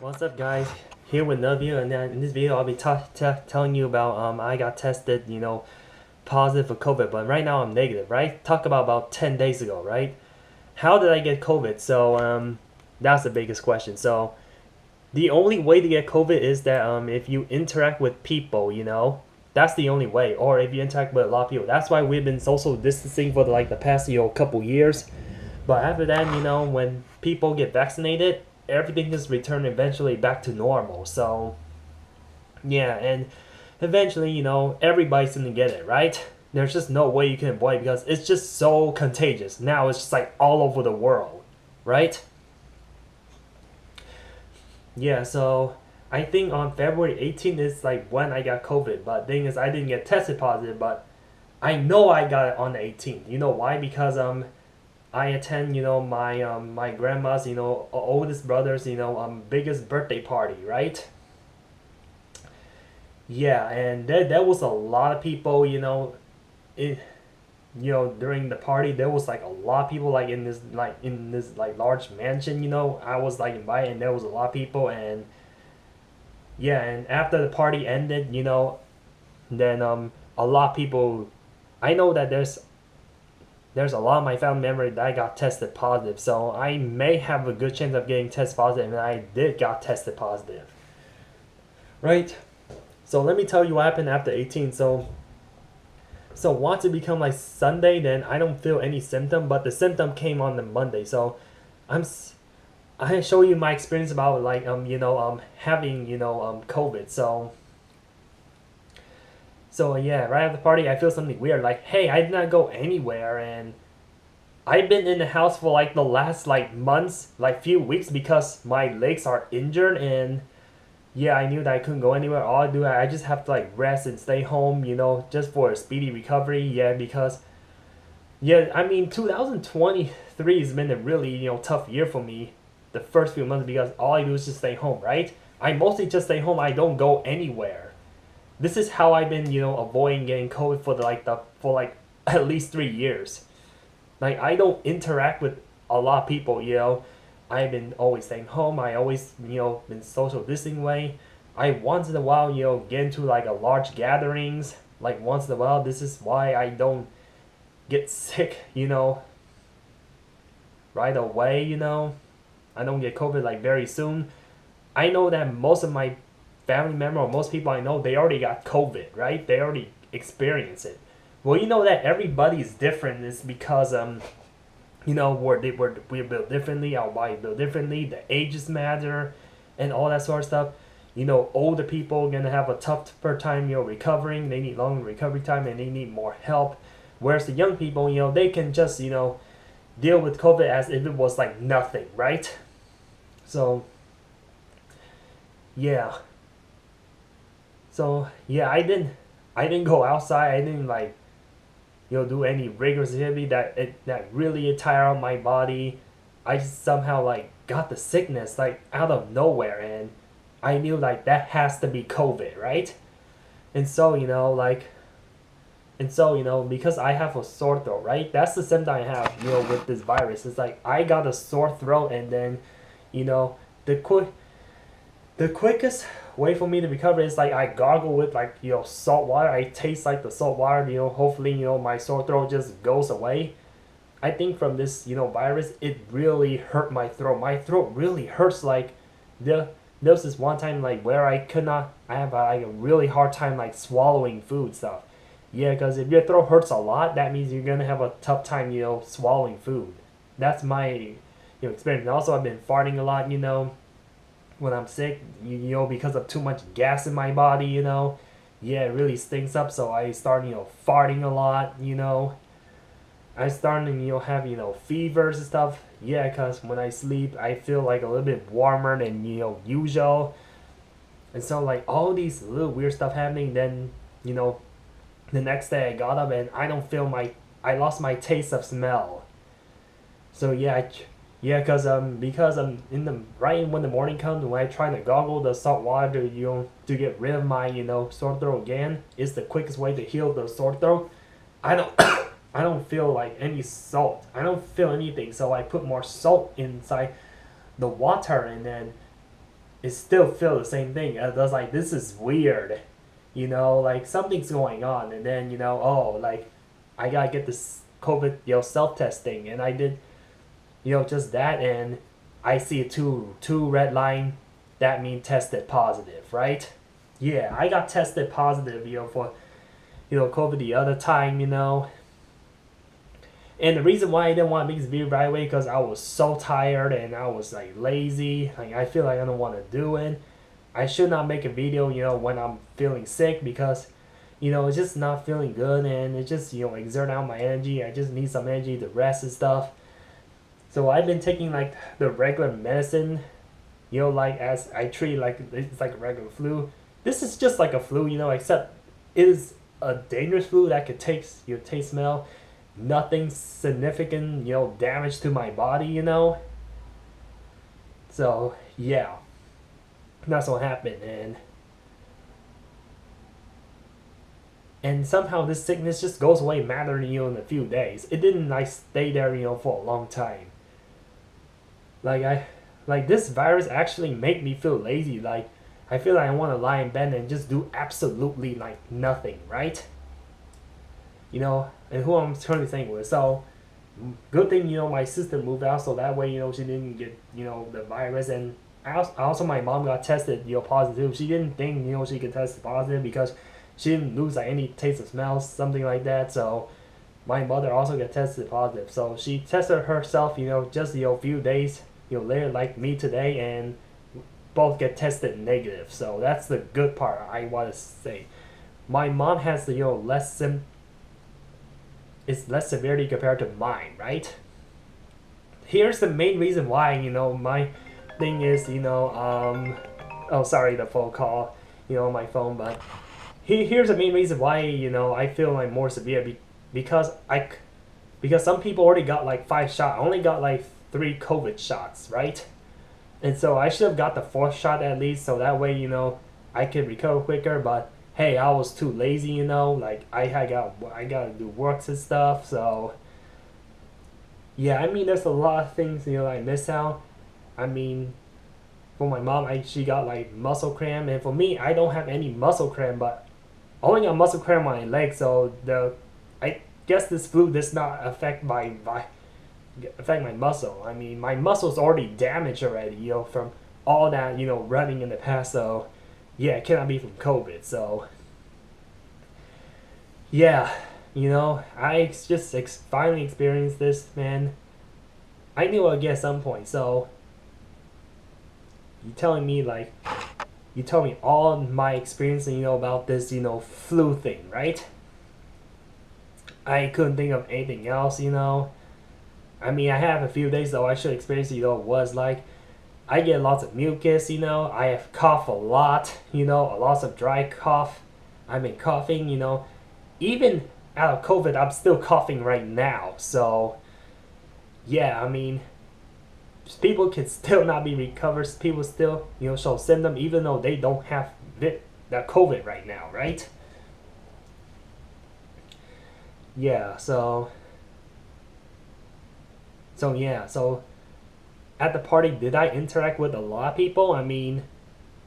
What's up, guys? Here with another video, and then in this video, I'll be telling you about I got tested, positive for COVID, but right now I'm negative, right? Talk about 10 days ago, right? How did I get COVID? So that's the biggest question. So the only way to get COVID is that if you interact with people, that's the only way, or if you interact with a lot of people. That's why we've been social distancing for the past couple years. But after that, when people get vaccinated, everything just return eventually back to normal. So yeah, and eventually, everybody's gonna get it, right? There's just no way you can avoid it because it's just so contagious. Now it's just like all over the world, right? Yeah, so I think on February 18th is like when I got COVID. But thing is, I didn't get tested positive, but I know I got it on the 18th. You know why? Because I attend, my grandma's, oldest brother's, biggest birthday party, right? Yeah, and there was a lot of people, it, during the party there was like a lot of people like in this large mansion. I was like invited, and there was a lot of people, and yeah, and after the party ended, then a lot of people. I know that there's a lot of my family members that got tested positive, so I may have a good chance of getting test positive, and I did got tested positive, right? So let me tell you what happened after 18. So once it become like Sunday, then I don't feel any symptom, but the symptom came on the Monday. So I'm I show you my experience about like having COVID. So yeah, right after the party, I feel something weird. Like, hey, I did not go anywhere, and I've been in the house for like the last like months, like few weeks, because my legs are injured, and yeah, I knew that I couldn't go anywhere. All I do, I just have to like rest and stay home, just for a speedy recovery. Yeah, because yeah, I mean, 2023 has been a really tough year for me, the first few months, because all I do is just stay home, right? I mostly just stay home. I don't go anywhere. This is how I've been avoiding getting COVID for like at least 3 years. Like, I don't interact with a lot of people. I've been always staying home. I always been social distancing way. I once in a while get into like a large gatherings, like once in a while. This is why I don't get sick right away. I don't get COVID like very soon. I know that most of my family member, or most people I know, they already got COVID, right? They already experienced it. Well, you know that everybody is different. Is because we're built differently, our body built differently, the ages matter, and all that sort of stuff. Older people are gonna have a tougher time recovering. They need longer recovery time, and they need more help. Whereas the young people, they can just deal with COVID as if it was like nothing, right? So yeah, I didn't go outside. I didn't like do any rigorous activity that really tire out my body. I just somehow like got the sickness like out of nowhere, and I knew like that has to be COVID, right? And so because I have a sore throat, right? That's the symptom I have with this virus. It's like I got a sore throat, and then you know the quick the quickest way for me to recover is like I gargle with like salt water. I taste like the salt water. Hopefully my sore throat just goes away. I think from this virus, it really hurt my throat. My throat really hurts. Like there was this one time like where I could not. I have like a really hard time like swallowing food stuff. Yeah, because if your throat hurts a lot, that means you're gonna have a tough time swallowing food. That's my experience. And also, I've been farting a lot. When I'm sick, because of too much gas in my body. Yeah, it really stinks up. So I start, farting a lot. I started, have, fevers and stuff. Yeah, because when I sleep, I feel like a little bit warmer than, usual. And so, like, all these little weird stuff happening. Then, the next day I got up and I lost my taste of smell. So yeah, yeah, because in the right when the morning comes, when I try to gargle the salt water to get rid of my sore throat again, it's the quickest way to heal the sore throat. I don't I don't feel like any salt. I don't feel anything, so I put more salt inside the water, and then it still feel the same thing. I was like, this is weird, you know, like something's going on, and then oh, like I gotta get this COVID, self testing, and I did, just that, and I see two red line, that mean tested positive, right? Yeah, I got tested positive, for COVID the other time, and the reason why I didn't want to make this video right away because I was so tired and I was like lazy. Like I feel like I don't want to do it. I should not make a video, when I'm feeling sick because, it's just not feeling good and it just, exert out my energy. I just need some energy to rest and stuff. So I've been taking like the regular medicine, like as I treat like it's like a regular flu. This is just like a flu, except it is a dangerous flu that could taste, taste, smell. Nothing significant, damage to my body, So yeah, that's what happened, and somehow this sickness just goes away matter in a few days. It didn't like stay there, for a long time. Like this virus actually made me feel lazy. Like I feel like I want to lie in bed and just do absolutely like nothing, right? And who I'm currently staying with. So good thing my sister moved out, so that way she didn't get the virus. And also my mom got tested positive. She didn't think she could test positive because she didn't lose like any taste or smell, something like that. So my mother also got tested positive. So she tested herself just a few days later, like me today, and both get tested negative. So that's the good part I want to say. My mom has the it's less severity compared to mine, right? Here's the main reason why, my thing is, oh, sorry, the phone call, my phone, but here's the main reason why, I feel like more severe because some people already got like 5 shots. I only got like 3 COVID shots, right? And so I should have got the 4th shot at least, so that way, I could recover quicker, but hey, I was too lazy, like I gotta do works and stuff. So yeah, I mean, there's a lot of things I miss out. I mean, for my mom, she got like muscle cramp, and for me, I don't have any muscle cramp, but I only got muscle cramp on my leg. So I guess this flu does not affect my muscle. I mean, my muscle's already damaged already, from all that running in the past. So yeah, it cannot be from COVID. So yeah, I just finally experienced this, man. I knew I'd get at some point. So you telling me like, you tell me all my experience, about this, flu thing, right? I couldn't think of anything else, I mean, I have a few days though I should experience, was like, I get lots of mucus, I have cough a lot, a lots of dry cough. I've been coughing, even out of COVID, I'm still coughing right now. So, yeah, I mean, people can still not be recovered. People still, show symptoms even though they don't have that COVID right now, right? Yeah, so yeah, so at the party, did I interact with a lot of people? I mean,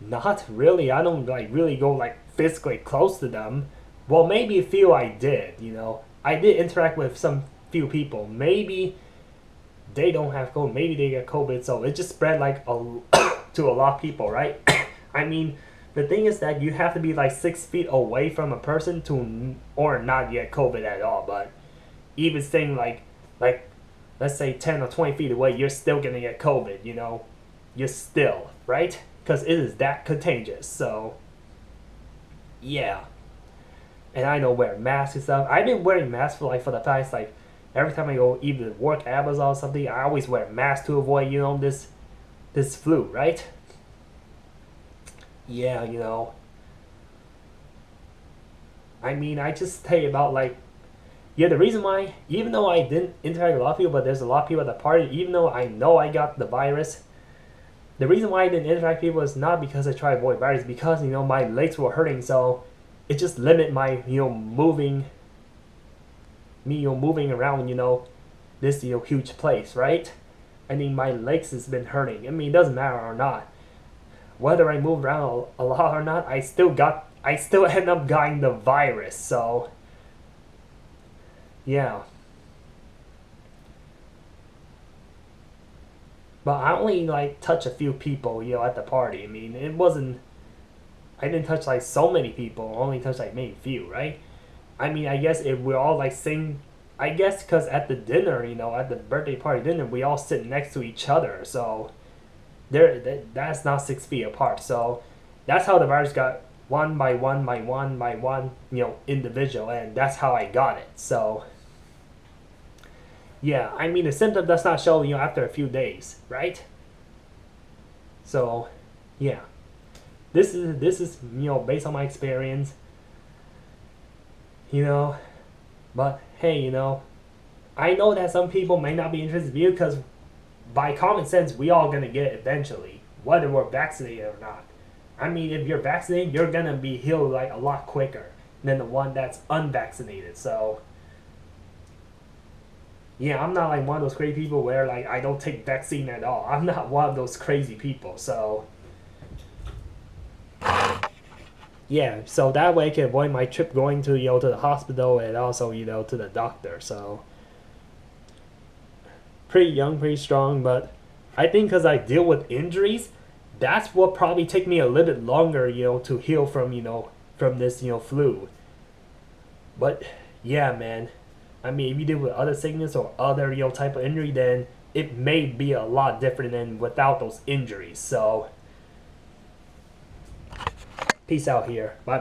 not really. I don't like really go like physically close to them. Well, maybe a few I did, I did interact with some few people. Maybe they don't have COVID. Maybe they get COVID, so it just spread like to a lot of people, right? I mean, the thing is that you have to be like 6 feet away from a person to or not get COVID at all. But even staying like let's say 10 or 20 feet away, you're still gonna get COVID. You're still, right? Because it is that contagious. So yeah. And I don't wear masks and stuff. I've been wearing masks for the past like every time I go either work Amazon or something, I always wear a mask to avoid this flu, right? Yeah, I mean, I just tell you about like, yeah, the reason why, even though I didn't interact with a lot of people, but there's a lot of people at the party, even though I know I got the virus, the reason why I didn't interact with people is not because I tried to avoid virus, because my legs were hurting, so it just limit my moving around this huge place, right? I mean, my legs has been hurting. I mean, it doesn't matter or not. whether I move around a lot or not, I still end up getting the virus. So yeah. But I only like touch a few people, at the party. I mean, I didn't touch like so many people. I only touched like maybe a few, right? I mean, I guess if we're all like sing, I guess because at the dinner, at the birthday party dinner, we all sit next to each other. So that's not 6 feet apart. So that's how the virus got one by one by one by one, individual, and that's how I got it. So yeah, I mean the symptom does not show after a few days, right? So yeah, this is based on my experience, you know. But hey, I know that some people may not be interested in you because by common sense, we all gonna get it eventually, whether we're vaccinated or not. I mean, if you're vaccinated, you're gonna be healed like a lot quicker than the one that's unvaccinated. So yeah, I'm not like one of those crazy people where like I don't take vaccine at all. I'm not one of those crazy people. So yeah, so that way I can avoid my trip going to to the hospital and also to the doctor. So pretty young, pretty strong, but I think because I deal with injuries, that's what probably take me a little bit longer, to heal from from this flu. But yeah, man, I mean, if you deal with other sickness or other type of injury, then it may be a lot different than without those injuries. So peace out here. Bye bye.